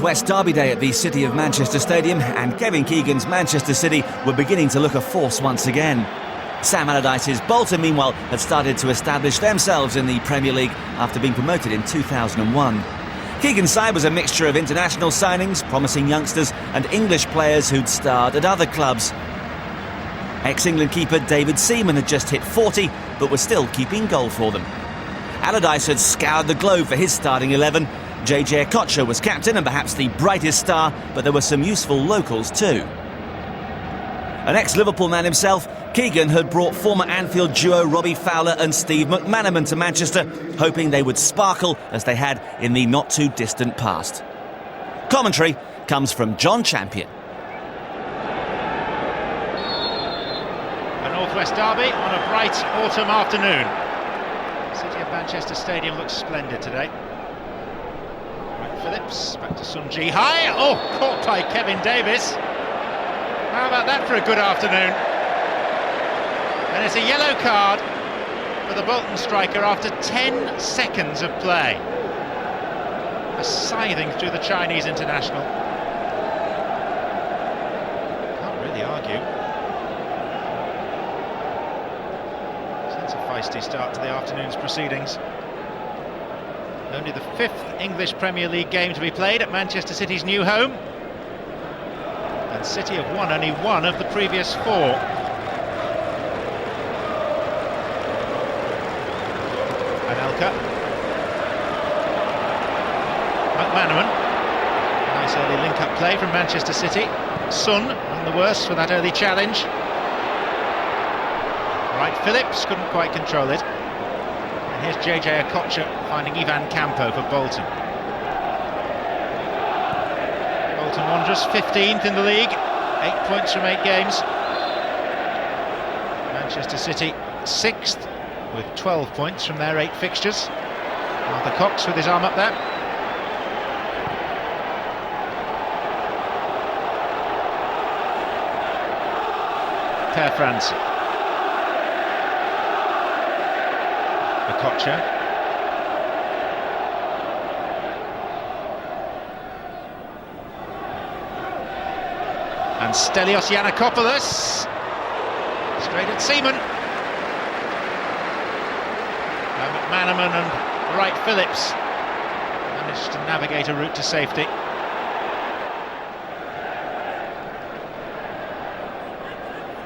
Northwest Derby day at the City of Manchester Stadium, and Kevin Keegan's Manchester City were beginning to look a force once again. Sam Allardyce's Bolton, meanwhile, had started to establish themselves in the Premier League after being promoted in 2001. Keegan's side was a mixture of international signings, promising youngsters, and English players who'd starred at other clubs. Ex-England keeper David Seaman had just hit 40, but was still keeping goal for them. Allardyce had scoured the globe for his starting 11. JJ Okocha was captain and perhaps the brightest star, but there were some useful locals too. An ex-Liverpool man himself, Keegan had brought former Anfield duo Robbie Fowler and Steve McManaman to Manchester, hoping they would sparkle as they had in the not-too-distant past. Commentary comes from John Champion. A Northwest derby on a bright autumn afternoon. City of Manchester Stadium looks splendid today. Phillips, back to Sun Ji high. Oh, caught by Kevin Davies. How about that for a good afternoon? And it's a yellow card for the Bolton striker after 10 seconds of play. A scything through the Chinese international. Can't really argue. It's a feisty start to the afternoon's proceedings. Only the 5th English Premier League game to be played at Manchester City's new home. And City have won only one of the previous 4. Anelka. McManaman. Nice early link-up play from Manchester City. Sun on the worst for that early challenge. Right, Phillips couldn't quite control it. Here's JJ Okocha finding Ivan Campo for Bolton. Bolton Wanderers 15th in the league, 8 points from 8 games. Manchester City 6th with 12 points from their 8 fixtures. Arthur Cox with his arm up there. Per Francis. Okocha. And Stelios Yiannakopoulos. Straight at Seaman. Now McManaman and Wright Phillips managed to navigate a route to safety.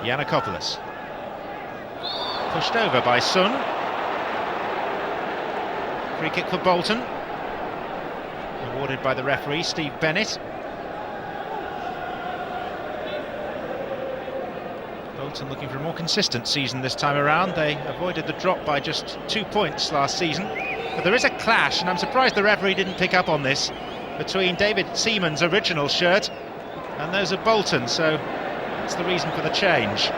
Yiannakopoulos. Pushed over by Sun. Free kick for Bolton, awarded by the referee Steve Bennett. Bolton looking for a more consistent season this time around. They avoided the drop by just 2 points last season, but there is a clash, and I'm surprised the referee didn't pick up on this, between David Seaman's original shirt and those of Bolton, so that's the reason for the change.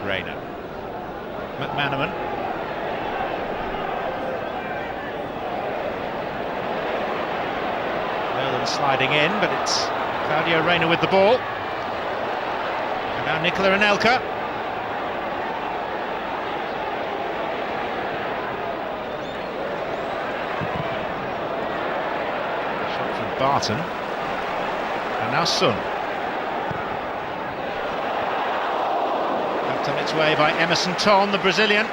Rayner. McManaman. Nolan sliding in, but it's Claudio Reyna with the ball. And now Nicola Anelka. Shot from Barton. And now Sun. On its way by Emerson Ton, the Brazilian.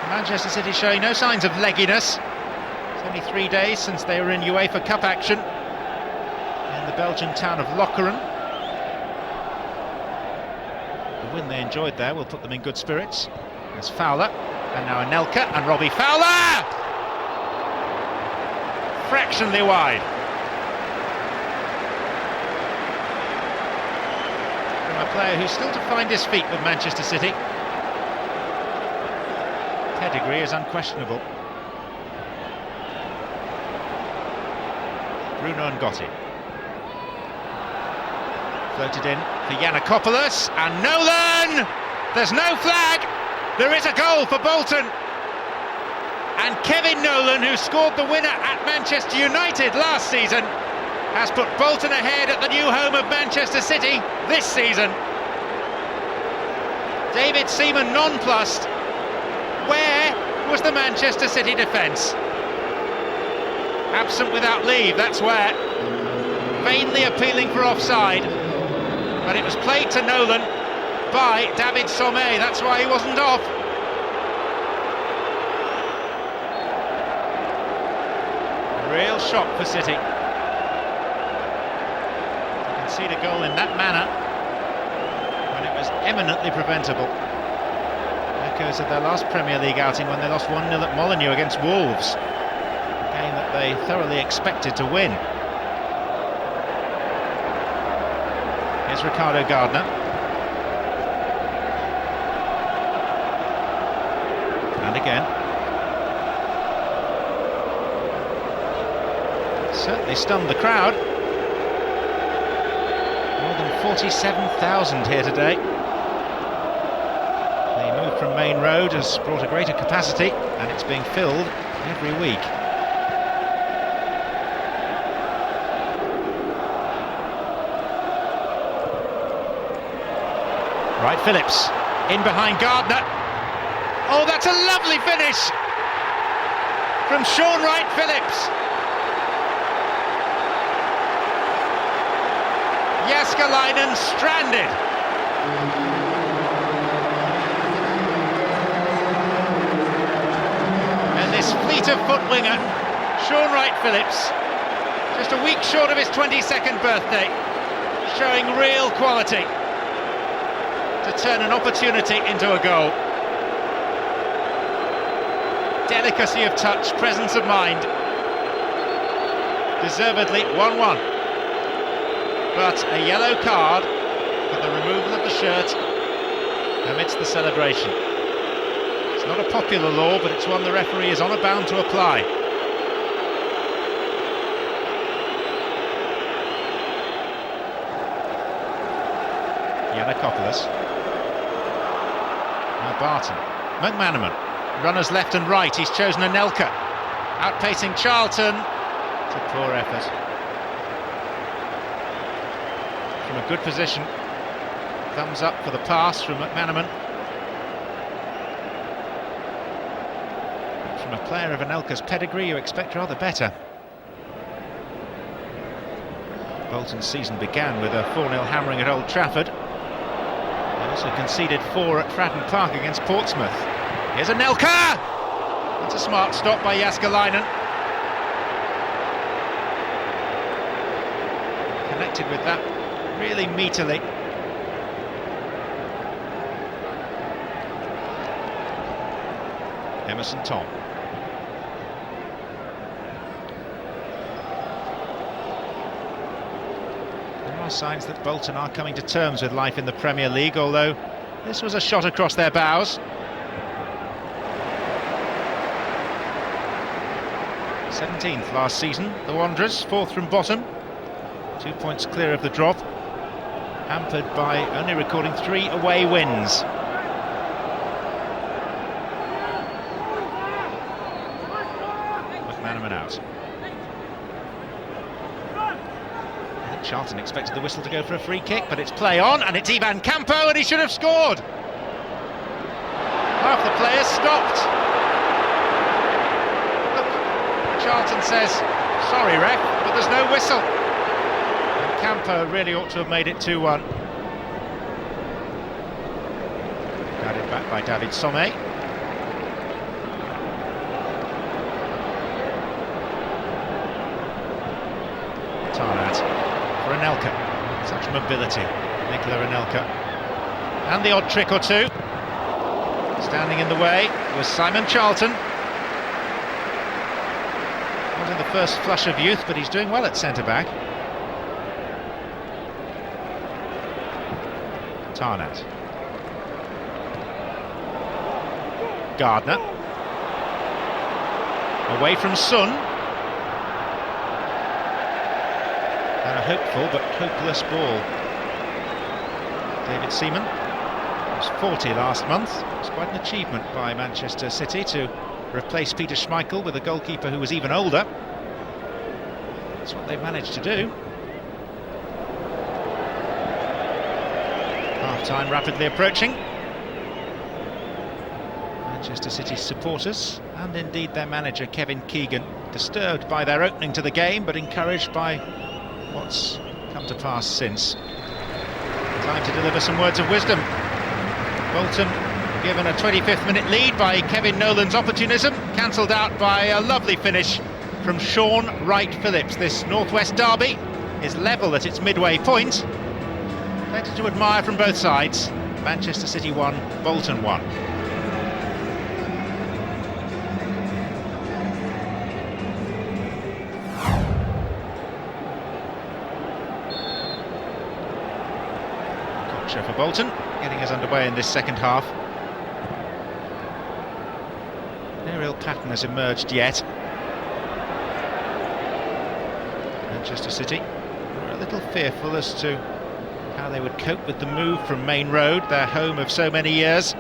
Manchester City showing no signs of legginess. It's only 3 days since they were in UEFA Cup action in the Belgian town of Lokeren. The win they enjoyed there will put them in good spirits. There's Fowler, and now Anelka and Robbie Fowler! Fractionally wide. A player who's still to find his feet with Manchester City. Pedigree is unquestionable. Bruno Ngotti. Floated in for Yiannakopoulos, and Nolan! There's no flag! There is a goal for Bolton! And Kevin Nolan, who scored the winner at Manchester United last season, has put Bolton ahead at the new home of Manchester City this season. David Seaman nonplussed. Where was the Manchester City defence? Absent without leave, that's where. Vainly appealing for offside, but it was played to Nolan by David Sommet, that's why he wasn't off. Real shock for City. To concede a goal in that manner when it was eminently preventable. Echoes of their last Premier League outing when they lost 1-0 at Molineux against Wolves. A game that they thoroughly expected to win. Here's Ricardo Gardner. And again. Certainly stunned the crowd. More than 47,000 here today. The move from Main Road has brought a greater capacity, and it's being filled every week. Wright Phillips, in behind Gardner. Oh, that's a lovely finish from Sean Wright Phillips. Jääskeläinen stranded. And this fleet of foot winger, Sean Wright Phillips, just a week short of his 22nd birthday, showing real quality to turn an opportunity into a goal. Delicacy of touch, presence of mind. Deservedly 1-1. But a yellow card for the removal of the shirt amidst the celebration. It's not a popular law, but it's one the referee is honour bound to apply. Yiannakopoulos. Now Barton. McManaman. Runners left and right. He's chosen Anelka. Outpacing Charlton. It's a poor effort. From a good position. Thumbs up for the pass from McManaman. From a player of Anelka's pedigree, you expect rather better. Bolton's season began with a 4-0 hammering at Old Trafford. They also conceded 4 at Fratton Park against Portsmouth. Here's Anelka! That's a smart stop by Jääskeläinen. Connected with that really meaterly. Emerson Tom. There are signs that Bolton are coming to terms with life in the Premier League, although this was a shot across their bows. 17th last season, the Wanderers, 4th from bottom, 2 points clear of the drop, hampered by only recording 3 away wins. McManaman out. I think Charlton expected the whistle to go for a free kick, but it's play on, and it's Ivan Campo, and he should have scored. Half the players stopped. Charlton says, sorry ref, but there's no whistle. And Campo really ought to have made it 2-1. Guided back by David Sommet. Tarnat for Anelka. Such mobility, Nicola Anelka. And the odd trick or two. Standing in the way was Simon Charlton. Not in the first flush of youth, but he's doing well at centre-back. Tarnat. Gardner. Away from Sun. And a hopeful but hopeless ball. David Seaman was 40 last month. It was quite an achievement by Manchester City to replace Peter Schmeichel with a goalkeeper who was even older. That's what they've managed to do. Half-time rapidly approaching. Manchester City supporters, and indeed their manager Kevin Keegan, disturbed by their opening to the game, but encouraged by what's come to pass since. Time to deliver some words of wisdom. Bolton given a 25th minute lead by Kevin Nolan's opportunism, cancelled out by a lovely finish from Sean Wright-Phillips. This Northwest derby is level at its midway point. Plenty to admire from both sides. Manchester City 1, Bolton 1. Gotcha for Bolton, getting us underway in this second half. No real pattern has emerged yet. Manchester City were a little fearful as to how they would cope with the move from Main Road, their home of so many years.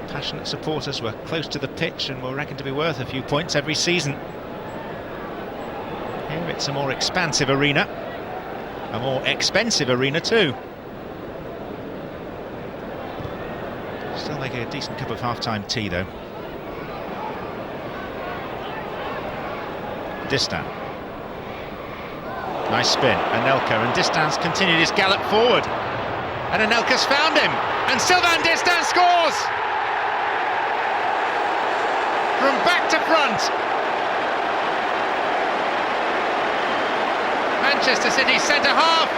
Passionate supporters were close to the pitch and were reckoned to be worth a few points every season. Here it's a more expansive arena, a more expensive arena too. Still make a decent cup of half-time tea though. Distan. Nice spin, Anelka, and Distan's continued his gallop forward. And Anelka's found him, and Sylvain Distin scores! From back to front. Manchester City centre half,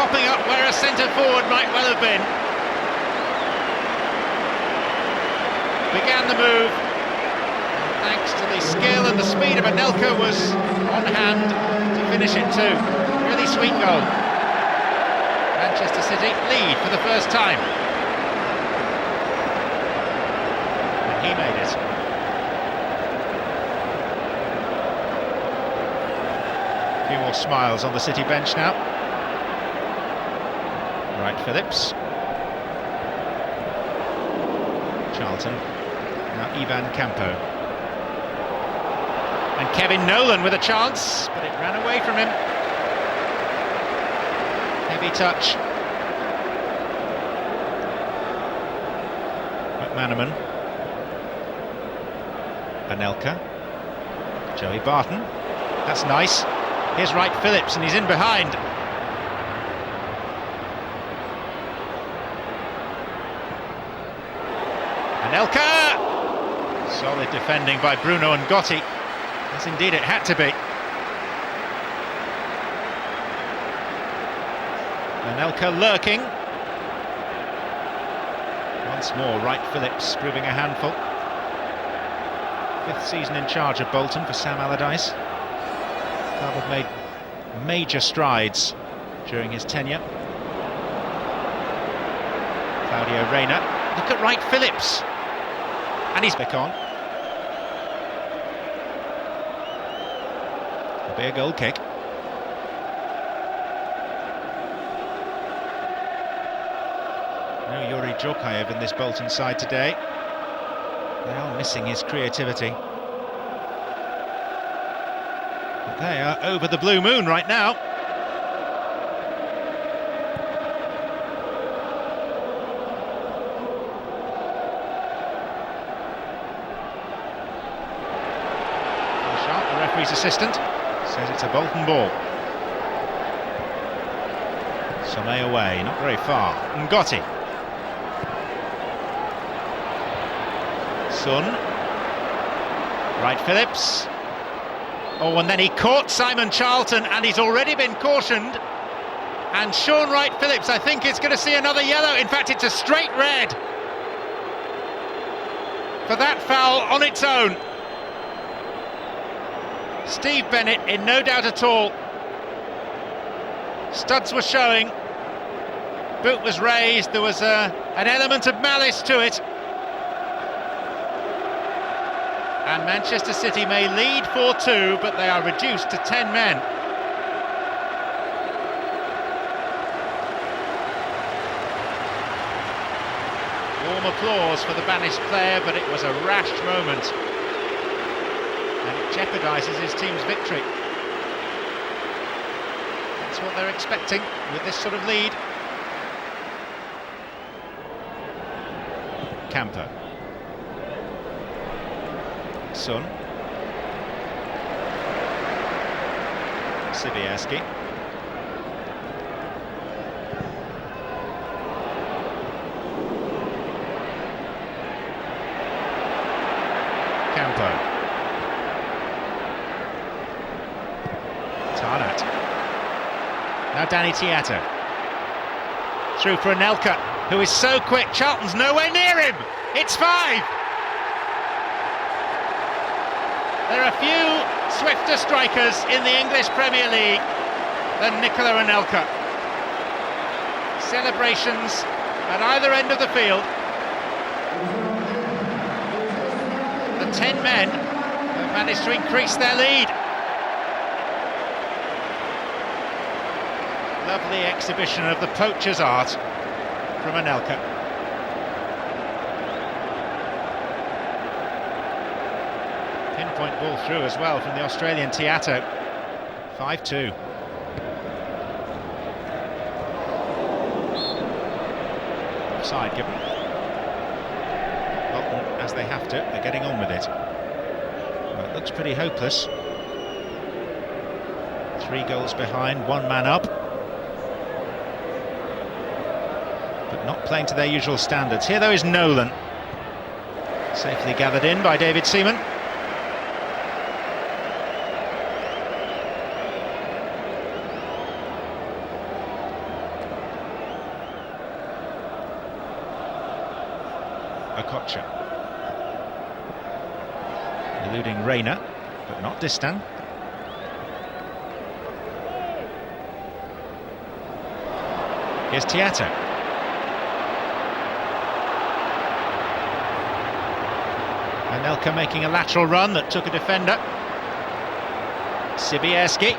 popping up where a centre forward might well have been. Began the move. Thanks to the skill and the speed of Anelka, was on hand to finish it too. Really sweet goal. Manchester City lead for the first time. And he made it. A few more smiles on the City bench now. Wright-Phillips. Charlton. Now Ivan Campo. And Kevin Nolan with a chance, but it ran away from him. Heavy touch. McManaman. Anelka. Joey Barton. That's nice. Here's Wright-Phillips, and he's in behind. Anelka! Solid defending by Bruno and Gotti. Yes, indeed, it had to be. Anelka lurking. Once more, Wright-Phillips proving a handful. 5th season in charge of Bolton for Sam Allardyce. Club have made major strides during his tenure. Claudio Reyna. Look at Wright-Phillips. And he's back on. It'll be a goal kick. No Yuri Djorkaeff in this Bolton side today. They are missing his creativity. But they are over the blue moon right now. Sharp, the referee's assistant, says it's a Bolton ball. Somme away, not very far. Ngotti. Son. Wright-Phillips. Oh, and then he caught Simon Charlton, and he's already been cautioned. And Sean Wright-Phillips, I think, is going to see another yellow. In fact, it's a straight red for that foul on its own. Steve Bennett in no doubt at all. Studs were showing. Boot was raised. There was an element of malice to it. And Manchester City may lead 4-2, but they are reduced to 10 men. Warm applause for the banished player, but it was a rash moment. And it jeopardises his team's victory. That's what they're expecting with this sort of lead. Campo. Sun. Sibierski. Campo. Tarnat. Now Danny Tiato. Through for Anelka, who is so quick. Charlton's nowhere near him. It's 5. There are a few swifter strikers in the English Premier League than Nicola Anelka. Celebrations at either end of the field. The 10 men have managed to increase their lead. Lovely exhibition of the poacher's art from Anelka. Pinpoint ball through as well from the Australian Tiato. 5-2. Offside given. Bolton, as they have to, they're getting on with it. Well, it looks pretty hopeless. 3 goals behind, 1 man up. But not playing to their usual standards. Here though is Nolan. Safely gathered in by David Seaman. Okocha. Eluding Rayner, but not Distan. Here's Tiato. Anelka making a lateral run that took a defender. Sibierski.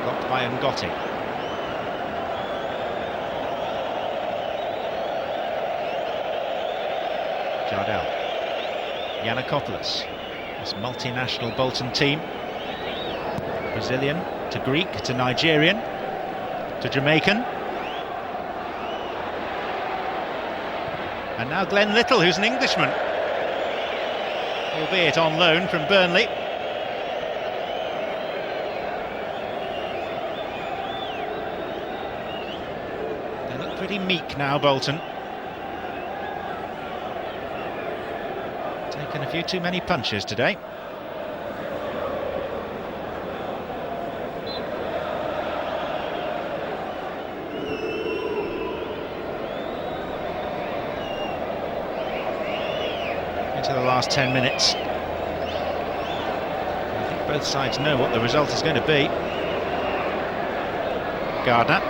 Blocked by Ngotti. Jardel. Giannakopoulos. This multinational Bolton team. Brazilian to Greek to Nigerian to Jamaican. And now Glenn Little, who's an Englishman, albeit on loan from Burnley. They look pretty meek now, Bolton. Taken a few too many punches today. Into the last 10 minutes. I think both sides know what the result is going to be. Gardner.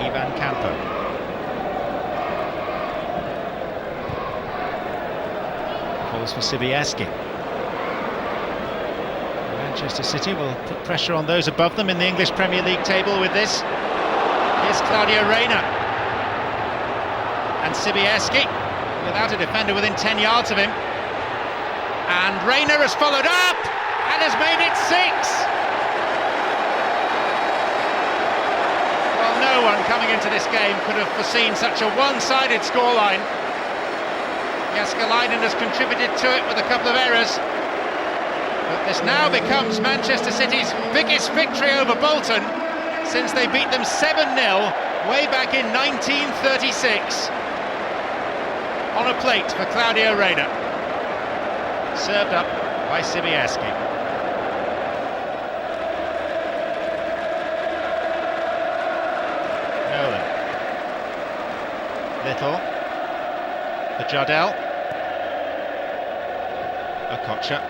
Ivan Campo. Calls for Sibierski. Manchester City will put pressure on those above them in the English Premier League table with this. Here's Claudio Reyna. And Sibierski, without a defender within 10 yards of him. And Reyna has followed up and has made it 6. Well, no one coming into this game could have foreseen such a one-sided scoreline. Jääskeläinen has contributed to it with a couple of errors. But this now becomes Manchester City's biggest victory over Bolton since they beat them 7-0 way back in 1936. On a plate for Claudio Reyna. Served up by Sibierski. Nolan. Little. For Jardel. Okocha.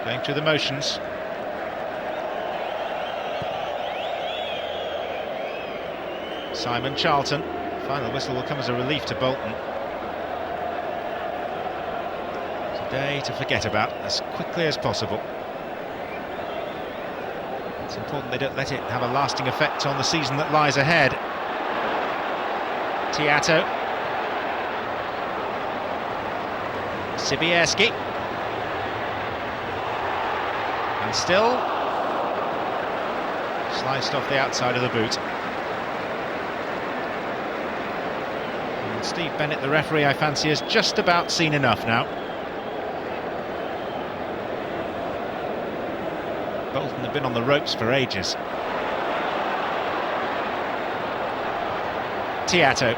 Going through the motions. Simon Charlton. Final whistle will come as a relief to Bolton. Today to forget about as quickly as possible. It's important they don't let it have a lasting effect on the season that lies ahead. Tiato. Sibierski. And still sliced off the outside of the boot. And Steve Bennett, the referee, I fancy, has just about seen enough now. Bolton have been on the ropes for ages. Tiato.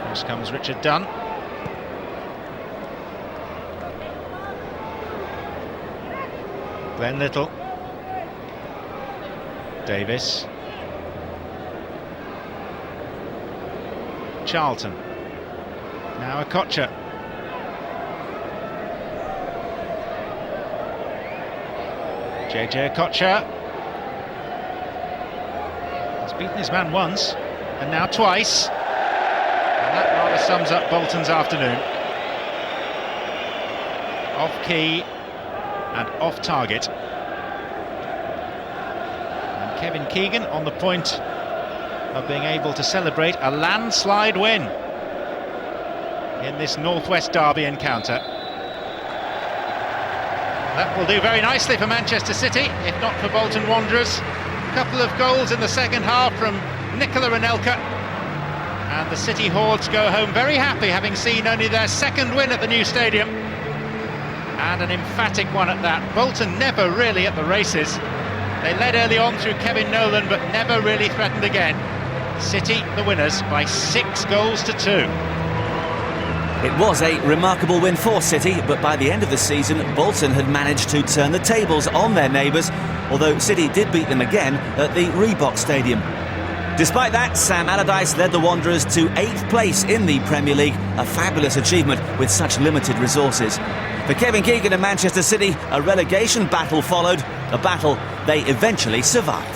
Cross comes Richard Dunn. Glenn Little. Davis. Charlton. Now Okocha. JJ Okocha. He's beaten his man once, and now twice. And that rather sums up Bolton's afternoon. Off key and off target. And Kevin Keegan on the point of being able to celebrate a landslide win in this Northwest Derby encounter. That will do very nicely for Manchester City, if not for Bolton Wanderers. A couple of goals in the second half from Nicola Anelka, and the City Hordes go home very happy, having seen only their second win at the new stadium, and an emphatic one at that. Bolton never really at the races. They led early on through Kevin Nolan, but never really threatened again. City the winners by 6 goals to 2. It was a remarkable win for City, but by the end of the season, Bolton had managed to turn the tables on their neighbours, although City did beat them again at the Reebok Stadium. Despite that, Sam Allardyce led the Wanderers to 8th place in the Premier League, a fabulous achievement with such limited resources. For Kevin Keegan and Manchester City, a relegation battle followed, a battle they eventually survived.